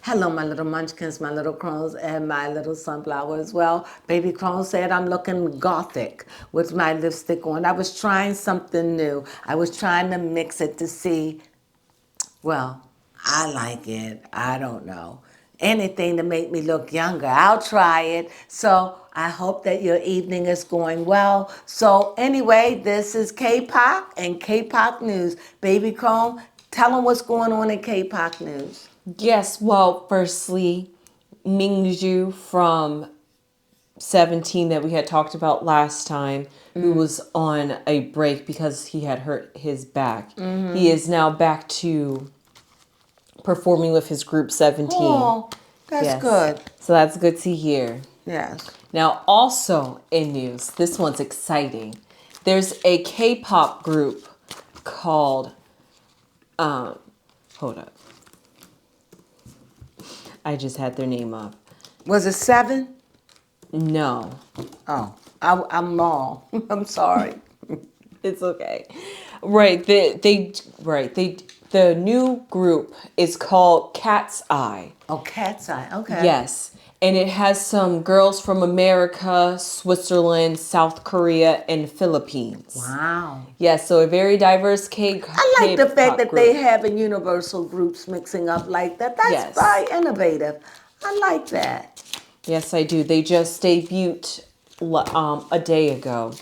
Hello, my little munchkins, my little crones, and my little sunflower as well. Baby Crone said I'm looking gothic with my lipstick on. I was trying something new. I was trying to mix it to see, well, I like it. I don't know. Anything to make me look younger. I'll try it. So I hope that your evening is going well. So anyway, this is K-pop and K-pop news. Baby Crone, tell them what's going on in K-pop news. Yes, well, firstly, Mingju from 17 that we had talked about last time, who was on a break because he had hurt his back. He is now back to performing with his group 17. Oh, that's Yes. good. So that's good to hear. Yes. Now, also in news, this one's exciting. There's a K-pop group called, hold up. I just had their name up. Was it 7? No, Oh, I'm wrong. I'm sorry. it's okay. Right, the new group is called Cat's Eye. Oh, Cat's Eye. Okay. Yes, and it has some girls from America, Switzerland, South Korea, and Philippines. Wow. Yes, so a very diverse I like the fact that group. they having universal groups mixing up like that. That's Yes. very innovative. I like that. Yes, I do. They just debuted a day ago.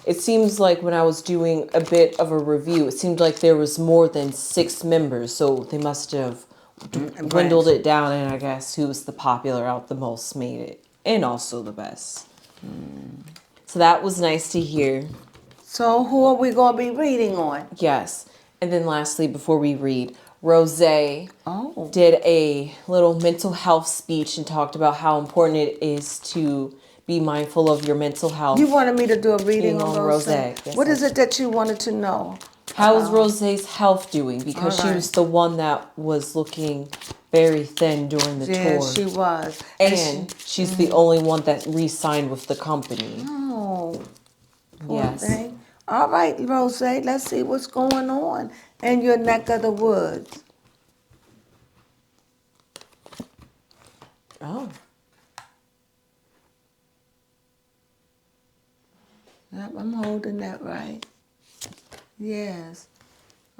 It seems like when I was doing a bit of a review, it seemed like there was more than 6 members, so they must have dwindled it down, and I guess who's the popular out the most made it, and also the best. So that was nice to hear. So who are we going to be reading on? Yes. And then lastly, before we read, Rosé Oh. did a little mental health speech and talked about how important it is to be mindful of your mental health. You wanted me to do a reading Being on on Rosé. Rosé, yes, What I is it that you wanted to know? How is Rosé's health doing? Because she Alright. was the one that was looking very thin during the Yeah, tour. she was. And she's the only one that re-signed with the company. Oh, poor Yes. thing. All right, Rosé, let's see what's going on in your neck of the woods. Oh. Yep, I'm holding that right. Yes.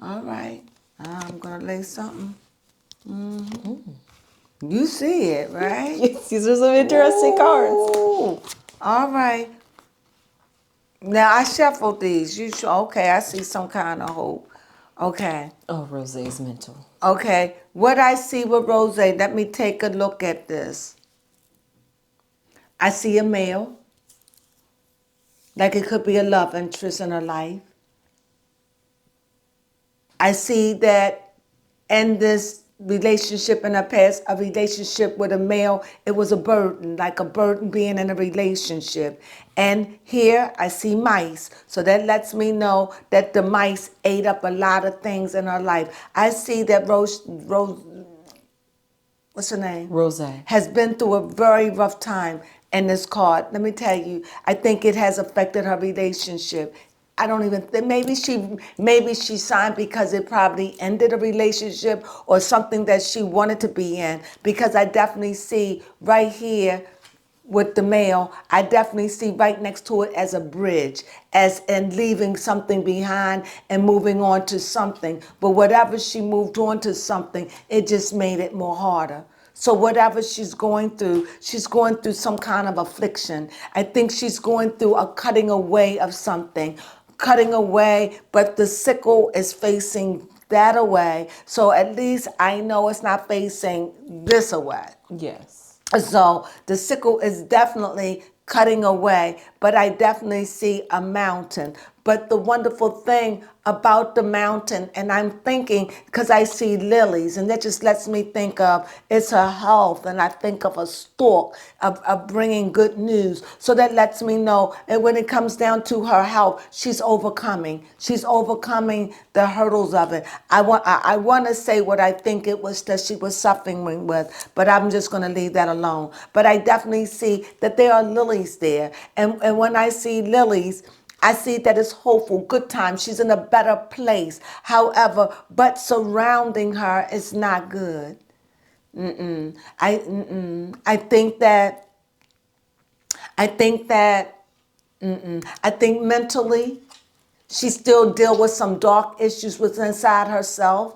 All right. I'm going to lay something. You see it, right? Yes, these are some interesting cards. Ooh. All right. Now, I shuffled these. Okay, I see some kind of hope. Okay. Oh, Rosé's mental. Okay. What I see with Rosé, let me take a look at this. I see a male. Like it could be a love interest in her life. I see that in this relationship in her past, a relationship with a male, it was a burden, like a burden being in a relationship. And here I see mice. So that lets me know that the mice ate up a lot of things in her life. I see that Rose what's her name? Rosé. Has been through a very rough time in this card. Let me tell you, I think it has affected her relationship. I don't even think maybe she signed because it probably ended a relationship or something that she wanted to be in. Because I definitely see right here with the male, I definitely see right next to it as a bridge, as in leaving something behind and moving on to something. But whatever she moved on to something, it just made it more harder. So whatever she's going through some kind of affliction. I think she's going through a cutting away of something, cutting away, but the sickle is facing that away. So at least I know it's not facing this away. Yes. So the sickle is definitely cutting away, but I definitely see a mountain. But the wonderful thing about the mountain, and I'm thinking, because I see lilies, and that just lets me think of it's her health, and I think of a stalk of bringing good news. So that lets me know, and when it comes down to her health, she's overcoming. She's overcoming the hurdles of it. I want to say what I think it was that she was suffering with, but I'm just going to leave that alone. But I definitely see that there are lilies there, and when I see lilies, I see that it's hopeful, good times. She's in a better place. However, but surrounding her is not good. I think that, I think that, I think mentally, she still deal with some dark issues within inside herself,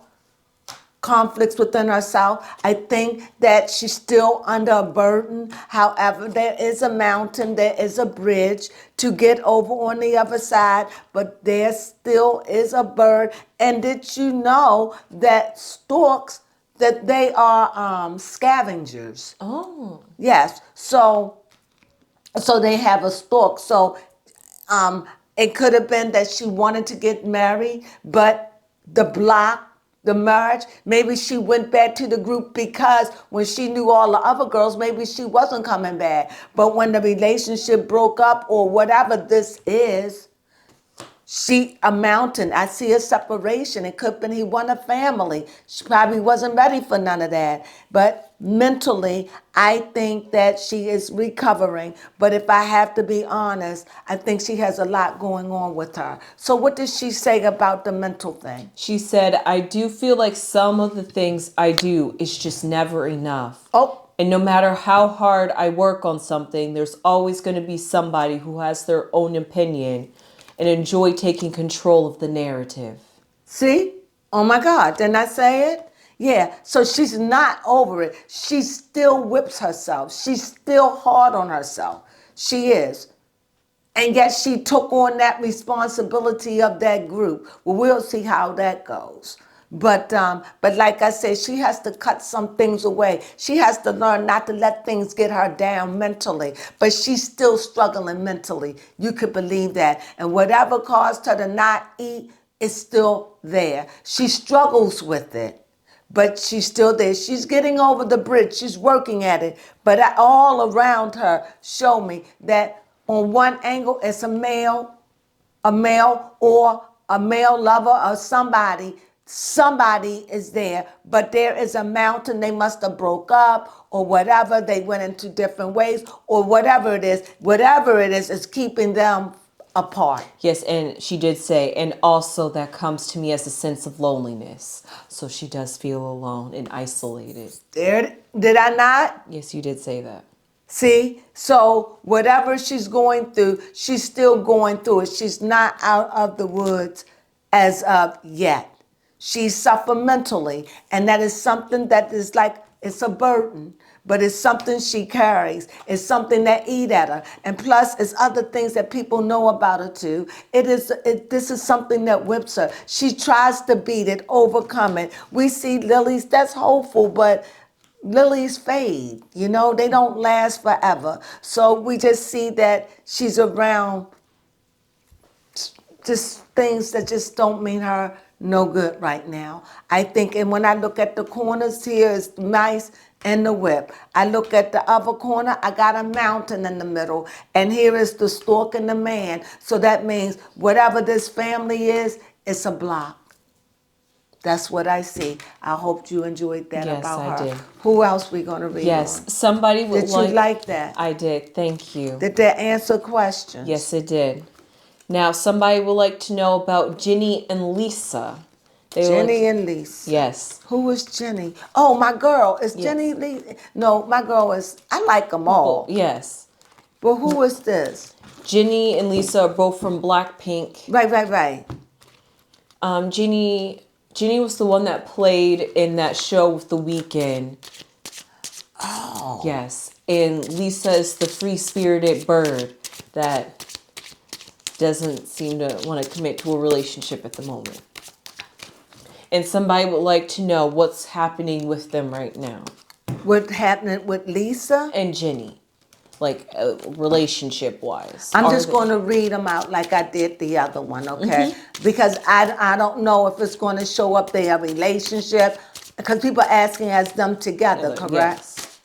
conflicts within herself. I think that she's still under a burden. However, there is a mountain, there is a bridge to get over on the other side, but there still is a bird. And did you know that storks, that they are scavengers? Oh, Yes. So they have a stork. So um, it could have been that she wanted to get married, but the block, the marriage, maybe she went back to the group because when she knew all the other girls, maybe she wasn't coming back. But when the relationship broke up or whatever this is, a mountain. I see a separation. It could have been he won a family. She probably wasn't ready for none of that. But mentally, I think that she is recovering. But if I have to be honest, I think she has a lot going on with her. So what did she say about the mental thing? she said, I do feel like some of the things I do is just never enough. Oh, And no matter how hard I work on something, there's always going to be somebody who has their own opinion and enjoy taking control of the narrative. see? Oh my God, didn't I say it? Yeah, so she's not over it. She still whips herself. She's still hard on herself. She is. And yet she took on that responsibility of that group. Well, we'll see how that goes. But like I said, she has to cut some things away. She has to learn not to let things get her down mentally. But she's still struggling mentally. You could believe that. And whatever caused her to not eat is still there. She struggles with it, but she's still there. She's getting over the bridge. She's working at it. But all around her show me that on one angle it's a male or a male lover or somebody. Somebody is there, but there is a mountain. They must have broke up or whatever. They went into different ways or whatever it is. Whatever it is keeping them apart. Yes, and she did say, and also that comes to me as a sense of loneliness. So she does feel alone and isolated. There, did I not? Yes, you did say that. See, so whatever she's going through, she's still going through it. She's not out of the woods as of yet. She suffered mentally, and that is something that is like, it's a burden, but it's something she carries. It's something that eat at her. And plus, it's other things that people know about her too. This is something that whips her. She tries to beat it, overcome it. We see lilies, that's hopeful, but lilies fade, they don't last forever. So we just see that she's around just things that just don't mean her no good right now. I think, and when I look at the corners here, it's mice and the whip. I look at the other corner, I got a mountain in the middle, and here is the stork and the man. So that means whatever this family is, it's a block. That's what I see. I hope you enjoyed that Yes, about I her. did. Who else we gonna read? Yes, On? somebody would Did you like that? I did, thank you. Did that answer questions? Yes, it did. Now, somebody would like to know about Ginny and Lisa. Jenny and Lisa. Yes. Who is Jenny? Oh, my girl. Is Yes. Jenny Lisa? No, my girl is, I like them all. Yes. But who is this? Ginny and Lisa are both from Blackpink. Right. Ginny was the one that played in that show with The Weeknd. Oh. Yes. And Lisa is the free-spirited bird that doesn't seem to want to commit to a relationship at the moment. And somebody would like to know what's happening with them right now. What's happening with Lisa? And Ginny. Like, relationship-wise. I'm just going to read them out like I did the other one, okay? Because I don't know if it's going to show up their relationship. Because people are asking us them together, correct? Yes.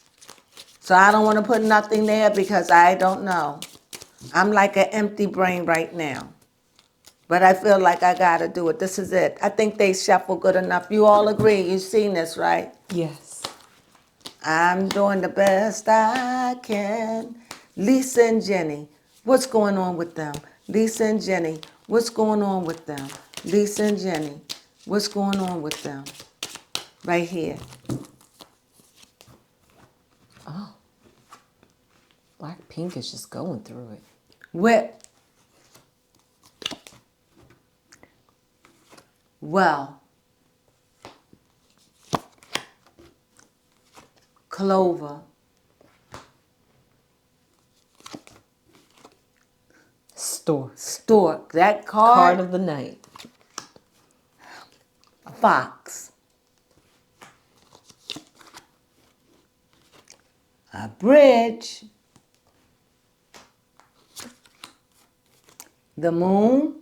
So I don't want to put nothing there because I don't know. I'm like an empty brain right now. But I feel like I got to do it. This is it. I think they shuffle good enough. You all agree. You've seen this, right? Yes. I'm doing the best I can. Lisa and Jenny, what's going on with them? Lisa and Jenny, what's going on with them? Lisa and Jenny, what's going on with them? Right here. Black pink is just going through it. Whip. Well. Clover. Stork. Stork. That Card card. of the night. Fox. A bridge. The moon.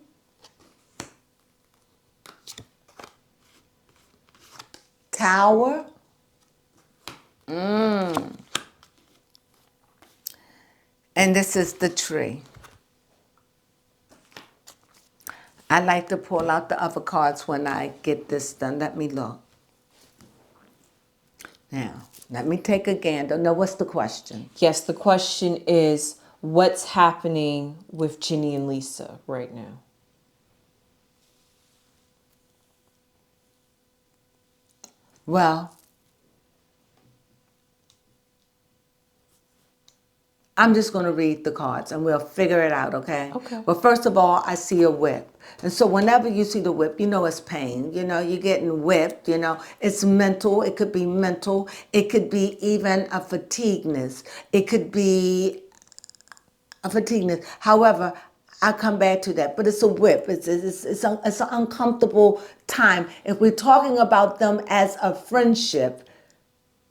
Tower. And this is the tree. I like to pull out the other cards when I get this done. Let me look. Now, let me take a gander. Now, what's the question? Yes, the question is, what's happening with Ginny and Lisa right now? Well, I'm just going to read the cards and we'll figure it out, okay? Okay. But first of all, I see a whip. And so whenever you see the whip, you know it's pain. You know, you're getting whipped, you know. It's mental. It could be mental. It could be even a fatigueness. It could be a fatigueness. However, I come back to that, but it's a whip. It's an uncomfortable time. If we're talking about them as a friendship,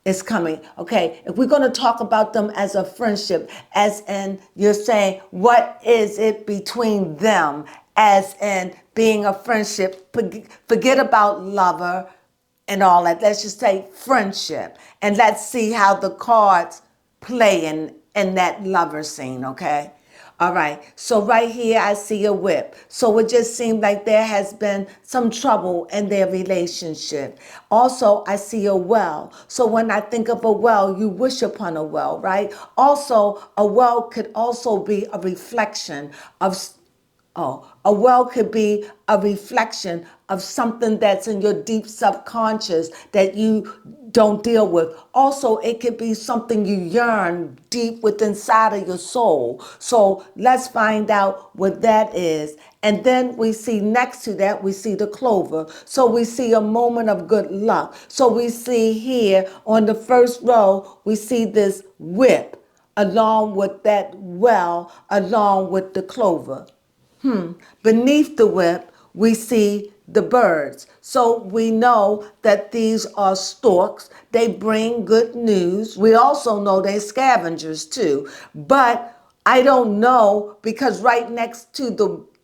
is coming. Okay, if we're going to talk about them as a friendship, as in you're saying, what is it between them, as in being a friendship? Forget about lover and all that. Let's just say friendship. And let's see how the cards play in that lover scene, okay? All right, so right here I see a whip. So it just seemed like there has been some trouble in their relationship. Also, I see a well. So when I think of a well, you wish upon a well, right? Also, a well could also be a reflection of a well could be a reflection of something that's in your deep subconscious that you don't deal with. Also, it could be something you yearn deep within inside of your soul. So let's find out what that is. And then we see next to that, we see the clover. So we see a moment of good luck. So we see here on the first row, we see this whip along with that well, along with the clover. Beneath the whip, we see the birds. So we know that these are storks. They bring good news. We also know they're scavengers too. But I don't know because right next to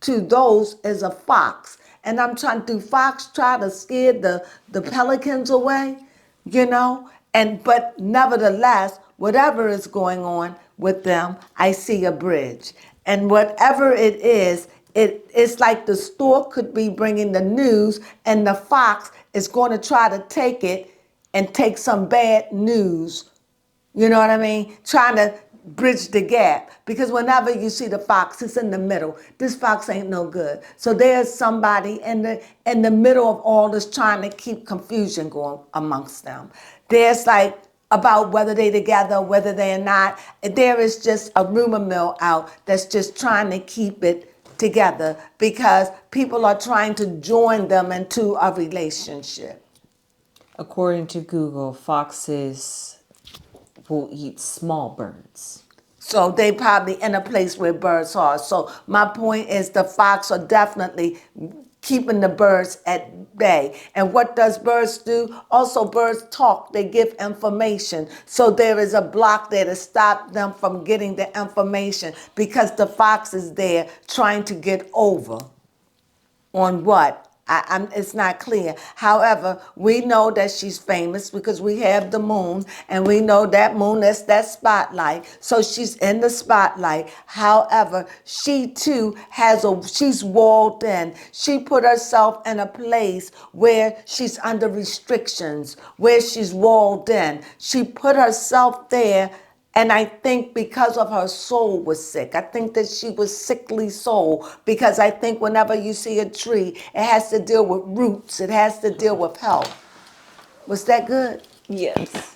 those is a fox. And I'm trying to fox try to scare the pelicans away, you know? And but nevertheless, whatever is going on with them, I see a bridge. And whatever it is, it's like the stork could be bringing the news and the fox is going to try to take it and take some bad news. You know what I mean? Trying to bridge the gap. Because whenever you see the fox, it's in the middle. This fox ain't no good. So there's somebody in the middle of all this trying to keep confusion going amongst them. There's like about whether they're together, whether they're not. There is just a rumor mill out that's just trying to keep it together because people are trying to join them into a relationship. According to Google, foxes will eat small birds. So they probably in a place where birds are. So my point is the fox are definitely keeping the birds at bay. And what does birds do? Also birds talk, they give information. So there is a block there to stop them from getting the information because the fox is there trying to get over on what? It's not clear. However, we know that she's famous because we have the moon, and we know that moon, that's that spotlight. So she's in the spotlight. However, she too she's walled in. She put herself in a place where she's under restrictions, where she's walled in. She put herself there. And I think because of her soul was sick, I think that she was sickly soul because I think whenever you see a tree, it has to deal with roots. It has to deal with health. Was that good? Yes.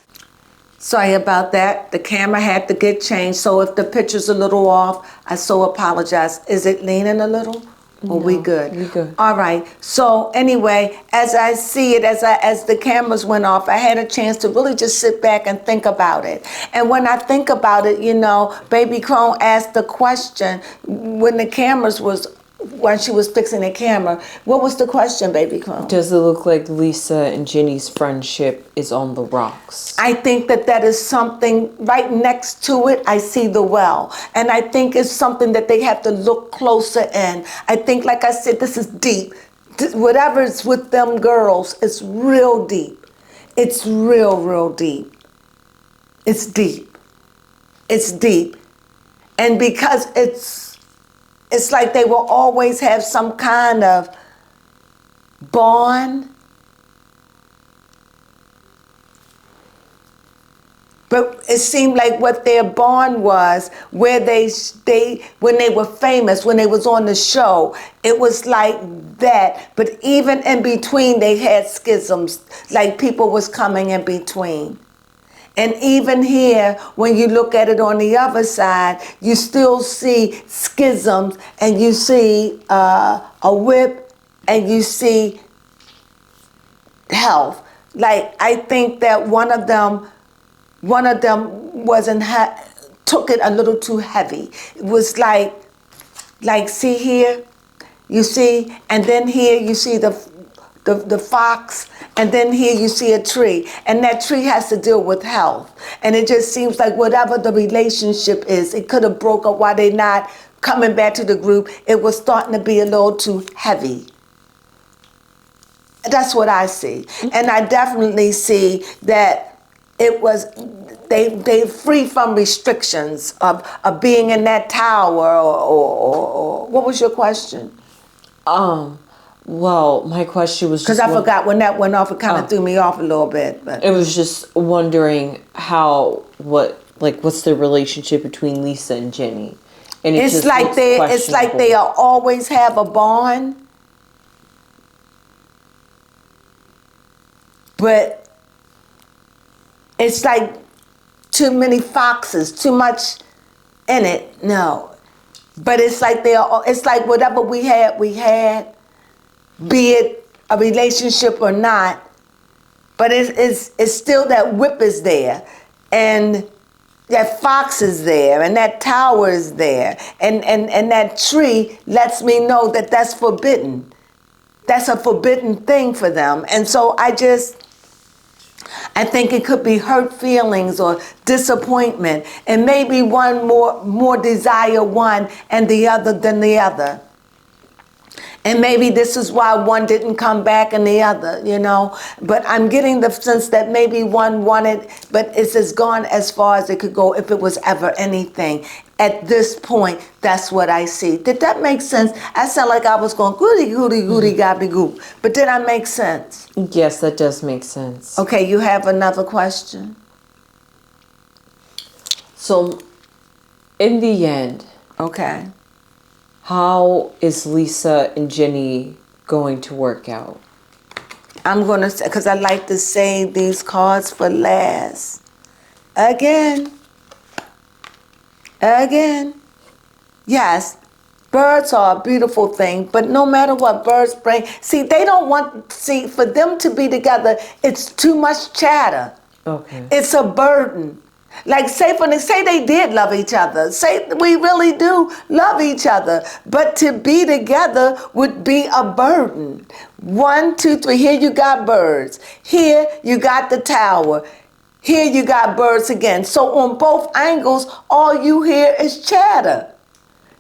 Sorry about that. The camera had to get changed. So if the picture's a little off, I so apologize. Is it leaning a little? Or we No, good? we good. All right. So anyway, as I see it, as the cameras went off, I had a chance to really just sit back and think about it. And when I think about it, Baby Crone asked the question when the cameras was when she was fixing the camera. What was the question, Baby Crone? Does it look like Lisa and Jenny's friendship is on the rocks? I think that is something right next to it. I see the well. And I think it's something that they have to look closer in. I think, like I said, this is deep. Whatever's with them girls, it's real deep. It's real, real deep. It's deep. It's deep. And because it's like they will always have some kind of bond. But it seemed like what their bond was, where they when they were famous, when they was on the show, it was like that. But even in between, they had schisms, like people was coming in between. And even here, when you look at it on the other side, you still see schisms, and you see a whip, and you see health. Like, I think that one of them took it a little too heavy. It was like see here, you see, and then here you see the fox, and then here you see a tree, and that tree has to deal with health. And it just seems like whatever the relationship is, it could have broke up while they're not coming back to the group. It was starting to be a little too heavy. That's what I see. And I definitely see that it was they free from restrictions of being in that tower or what was your question? Well, my question was Because just I forgot when that went off. It kind of threw me off a little bit. But it was just wondering what's the relationship between Lisa and Jenny, and it's like they always have a bond, but it's like too many foxes, too much in it. No, but it's like it's like whatever we had, be it a relationship or not. But it's still that whip is there, and that fox is there, and that tower is there, and that tree lets me know that that's forbidden. That's a forbidden thing for them, and so I think it could be hurt feelings or disappointment, and maybe one more desire one and the other than the other. And maybe this is why one didn't come back and the other, But I'm getting the sense that maybe one wanted, but it's as gone as far as it could go if it was ever anything. At this point, that's what I see. Did that make sense? I sound like I was going goody, goody, goody, gabby goop. But did I make sense? Yes, that does make sense. Okay, you have another question? So, in the end, Okay. how is Lisa and Jenny going to work out? I'm going to say, because I like to save these cards for last. Again. Yes, birds are a beautiful thing, but no matter what birds bring, they don't for them to be together, it's too much chatter. Okay. It's a burden. Like say they did love each other. Say we really do love each other. But to be together would be a burden. 1, 2, 3. Here you got birds. Here you got the tower. Here you got birds again. So on both angles, all you hear is chatter.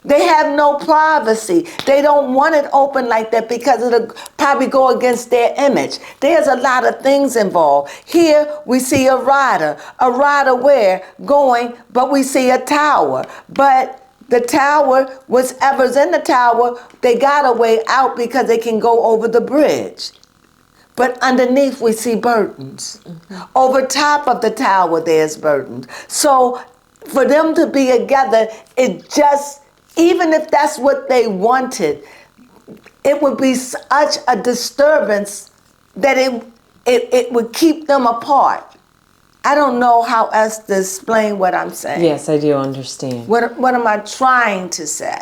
They have no privacy. They don't want it open like that because it'll probably go against their image. There's a lot of things involved. Here we see a rider. A rider where? Going, but we see a tower. But the tower, whatever's in the tower, they got a way out because they can go over the bridge. But underneath we see burdens. Mm-hmm. Over top of the tower there's burdens. So for them to be together, even if that's what they wanted, it would be such a disturbance that it would keep them apart. I don't know how else to explain what I'm saying. Yes, I do understand. What am I trying to say?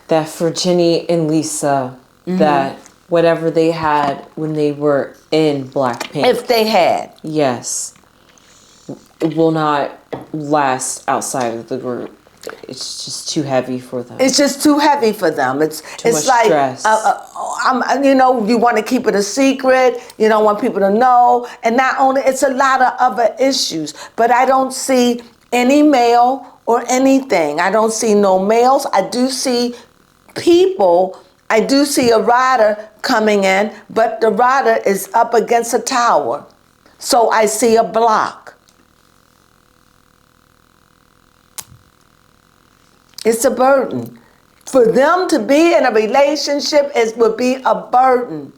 That for Jenny and Lisa, that whatever they had when they were in Blackpink, If they had. yes, it will not last outside of the group. It's just too heavy for them. It's just too heavy for them. It's much like stress. you want to keep it a secret. You don't want people to know. And not only, it's a lot of other issues. But I don't see any mail or anything. I don't see no mails. I do see people. I do see a rider coming in, but the rider is up against a tower. So I see a block. It's a burden. For them to be in a relationship would be a burden.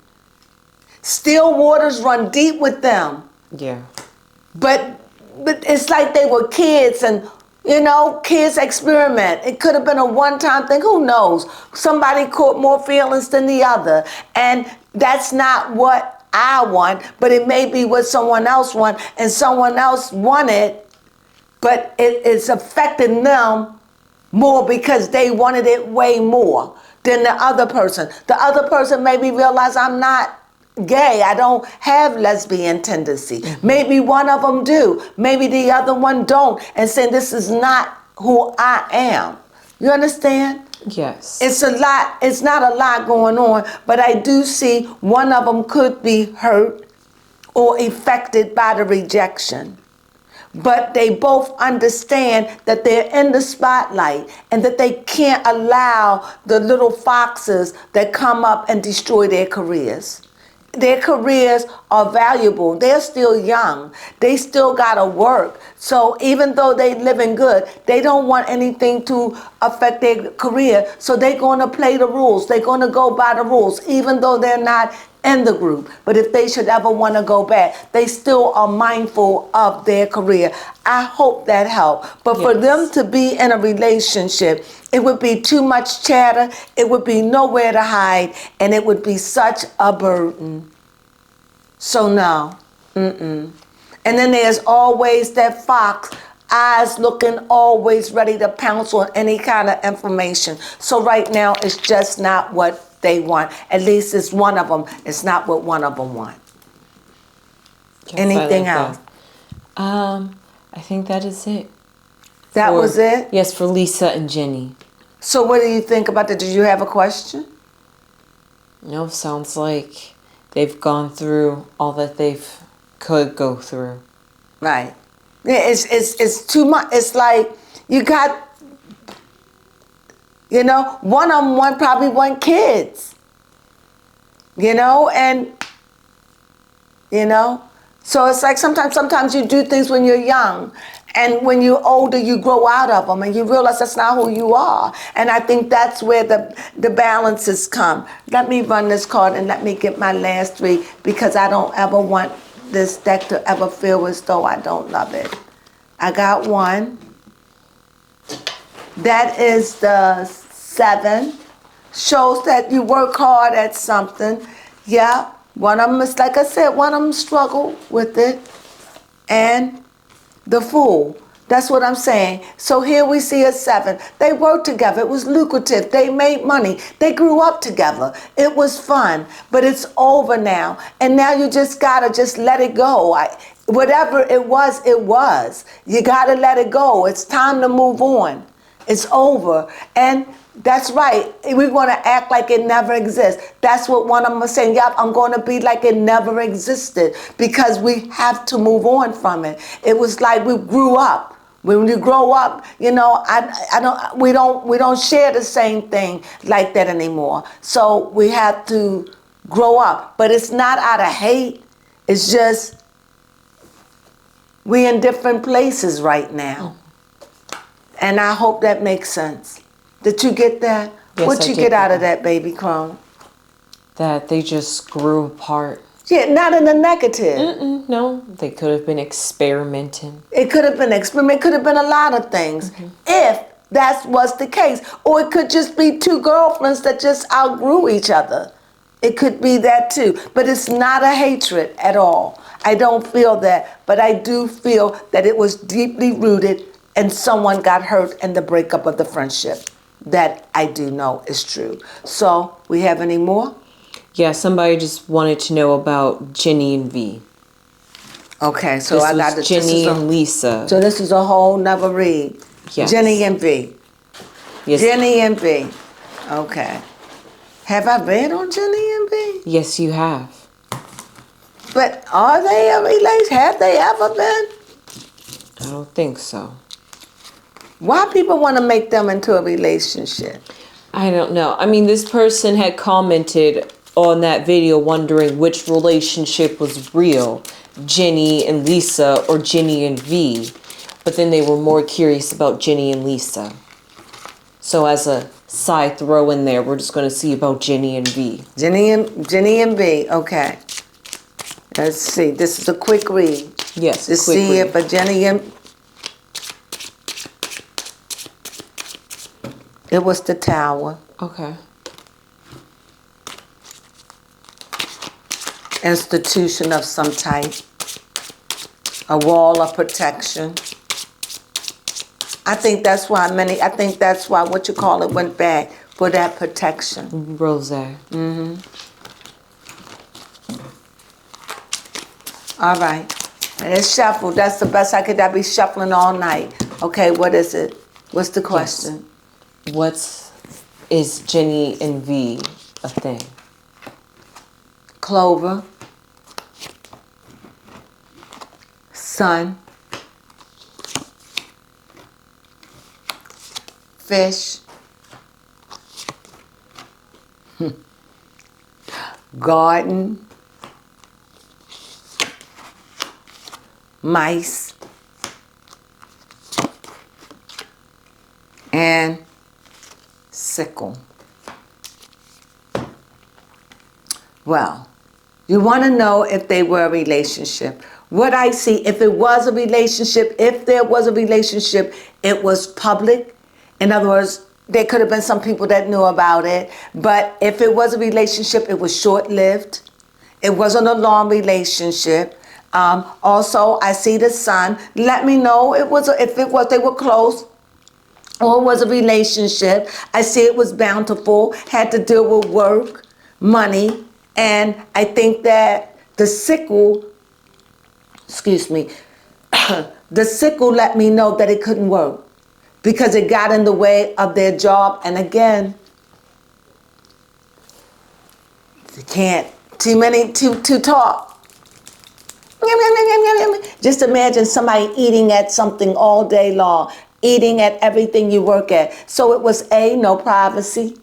Still waters run deep with them. Yeah. But it's like they were kids and, kids experiment. It could have been a one-time thing. Who knows? Somebody caught more feelings than the other. And that's not what I want, but it may be what someone else wants, and someone else wanted, but it's affecting them more because they wanted it way more than the other person. The other person maybe realized I'm not gay. I don't have lesbian tendency. Maybe one of them do. Maybe the other one don't. And saying this is not who I am. You understand? Yes. It's a lot. It's not a lot going on, but I do see one of them could be hurt or affected by the rejection. But they both understand that they're in the spotlight and that they can't allow the little foxes that come up and destroy their careers. Their careers are valuable. They're still young. They still got to work. So even though they living good, they don't want anything to affect their career. So they're going to play the rules. They're going to go by the rules, even though they're not in the group. But if they should ever want to go back, they still are mindful of their career. I hope that helped. But for them to be in a relationship, it would be too much chatter. It would be nowhere to hide. And it would be such a burden. So no. And then there's always that fox, eyes looking always ready to pounce on any kind of information. So right now, it's just not what they want. At least it's one of them. It's not what one of them want. Yes, Anything else? I think that is it. That was it? Yes, for Lisa and Jenny. So what do you think about that? Did you have a question? No, sounds like they've gone through all that could go through. Right. Yeah, it's too much. It's like you got, one of them probably want kids. And so it's like sometimes you do things when you're young, and when you're older you grow out of them and you realize that's not who you are. And I think that's where the balances come. Let me run this card and let me get my last three, because I don't ever want this deck to ever feel as though I don't love it. I got one. That is the 7. Shows that you work hard at something. Yeah. One of them is, like I said, one of them struggle with it. And the Fool. That's what I'm saying. So here we see a 7. They worked together. It was lucrative. They made money. They grew up together. It was fun. But it's over now. And now you just gotta just let it go. Whatever it was, it was. You gotta let it go. It's time to move on. It's over. And that's right. We're going to act like it never exists. That's what one of them was saying. Yep, I'm going to be like it never existed, because we have to move on from it. It was like we grew up. When you grow up, we don't share the same thing like that anymore. So we have to grow up. But it's not out of hate. It's just we're in different places right now. And I hope that makes sense. Did you get that? Yes, What'd you get out of that, baby Crone? That they just grew apart. Yeah, not in a negative. No, they could have been experimenting. It could have been experiment. It could have been a lot of things, if that was the case. Or it could just be 2 girlfriends that just outgrew each other. It could be that too. But it's not a hatred at all. I don't feel that. But I do feel that it was deeply rooted and someone got hurt in the breakup of the friendship. That I do know is true. So, we have any more? Yeah, somebody just wanted to know about Jenny and V. Okay, so This I got was Jenny and Lisa. So this is a whole nother read. Yes. Jenny and V. Yes. Jenny and V. Okay. Have I read on Jenny and V? Yes, you have. But are they a relation? Have they ever been? I don't think so. Why people want to make them into a relationship? I don't know. I mean, this person had commented on that video wondering which relationship was real, Jenny and Lisa or Jenny and V. But then they were more curious about Jenny and Lisa. So as a side throw in there, we're just going to see about Jenny and V. Jenny and V. Okay. Let's see. This is a quick read. Yes, To see if a Jenny and... It was the tower. Okay. Institution of some type. A wall of protection. I think that's why what you call it went back, for that protection. Rosé. All right. And it's shuffled. That's the best I could. I'd be shuffling all night. Okay, what is it? What's the question? Is Jenny and V a thing? Clover. Sun. Fish. Garden. Mice. And sickle. Well, you want to know if they were a relationship. What I see, if there was a relationship, it was public. In other words, there could have been some people that knew about it. But if it was a relationship, it was short-lived. It wasn't a long relationship. Also, I see the sun. Let me know if they were close or it was a relationship. I see it was bountiful, had to deal with work, money, and I think that the sickle let me know that it couldn't work because it got in the way of their job. And again, you can't, too talk. Just imagine somebody eating at something all day long, eating at everything you work at. So it was A, no privacy.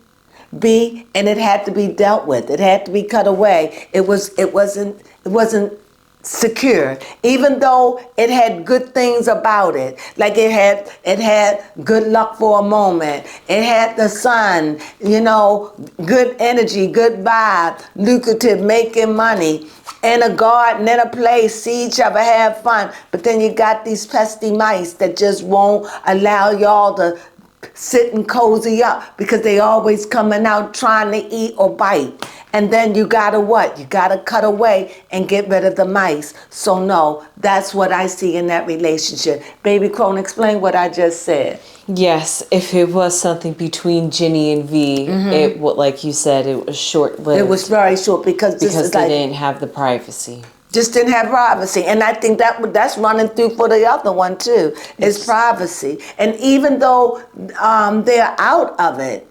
B, and it had to be dealt with. It had to be cut away. It wasn't secure, even though it had good things about it. Like it had good luck for a moment. It had the sun, good energy, good vibe, lucrative, making money, in a garden, in a place, see each other, have fun. But then you got these pesky mice that just won't allow y'all to sit and cozy up because they always coming out trying to eat or bite. And then you gotta what? You gotta cut away and get rid of the mice. So no, that's what I see in that relationship. Baby Crone, explain what I just said. Yes, if it was something between Jenny and V, it would, like you said, it was short-lived. It was very short because they didn't have the privacy. Just didn't have privacy. And I think that's running through for the other one too, is privacy. And even though they're out of it,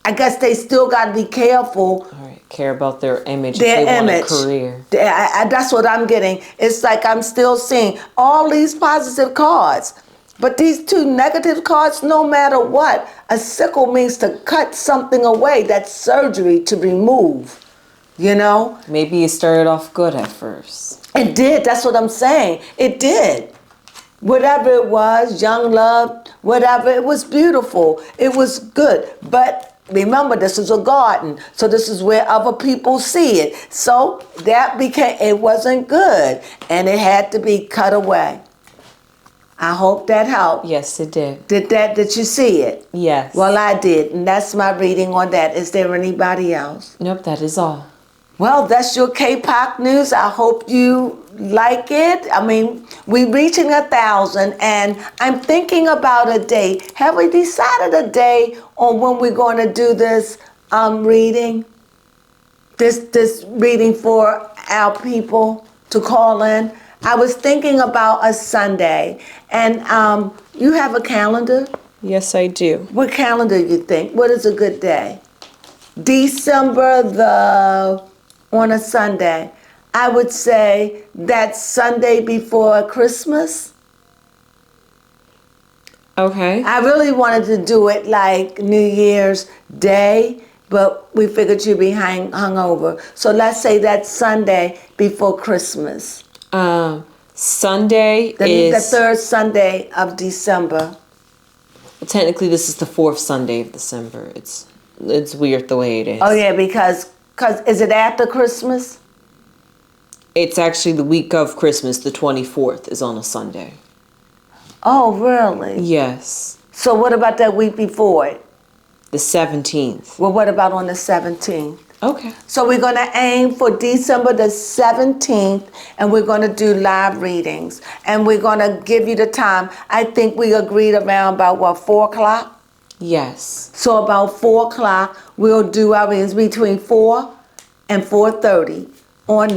I guess they still got to be careful. All right, care about their image Their if they image. want a career. That's what I'm getting. It's like I'm still seeing all these positive cards. But these two negative cards, no matter what, a sickle means to cut something away. That's surgery to remove. Maybe it started off good at first. It did. That's what I'm saying. It did. Whatever it was, young love, whatever, it was beautiful. It was good. But remember, this is a garden. So this is where other people see it. So it wasn't good. And it had to be cut away. I hope that helped. Yes, it did. Did you see it? Yes. Well, I did, and that's my reading on that. Is there anybody else? Nope, that is all. Well, that's your K-pop news. I hope you like it. I mean, we're reaching 1,000, and I'm thinking about a date. Have we decided a day on when we're going to do this reading? This reading for our people to call in? I was thinking about a Sunday, and you have a calendar? Yes, I do. What calendar you think? What is a good day? December on a Sunday. I would say that Sunday before Christmas. Okay. I really wanted to do it like New Year's Day, but we figured you'd be hungover. So let's say that Sunday before Christmas. Sunday The is third Sunday of December. technically this is the fourth Sunday of December. It's weird the way it is. Oh yeah, because is it after Christmas? It's actually the week of Christmas. The 24th is on a Sunday. Oh really? Yes. So what about that week before it? The 17th. Well, what about on the 17th? Okay. So we're going to aim for December the 17th, and we're going to do live readings. And we're going to give you the time. I think we agreed around about, 4 o'clock? Yes. So about 4 o'clock, we'll do our readings between 4 and 4:30 on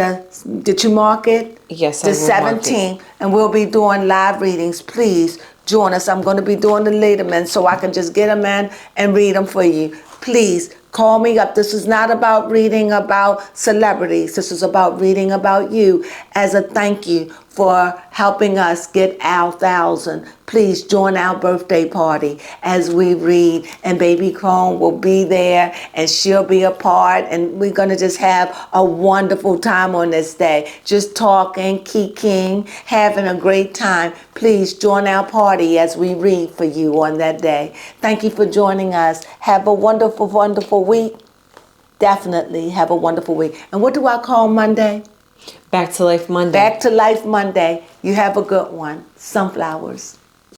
did you mark it? Yes, the I will mark it. 17th, and we'll be doing live readings. Please join us. I'm going to be doing the Lederman so I can just get them in and read them for you. Please call me up. This is not about reading about celebrities. This is about reading about you as a thank you for helping us get our 1,000. Please join our birthday party as we read, and baby Crone will be there, and she'll be a part, and we're going to just have a wonderful time on this day, just talking, kikiing, having a great time. Please join our party as we read for you on that day. Thank you for joining us. Have a wonderful, wonderful week. Definitely have a wonderful week. And what do I call Monday? Back to Life Monday. Back to Life Monday. You have a good one. Sunflowers.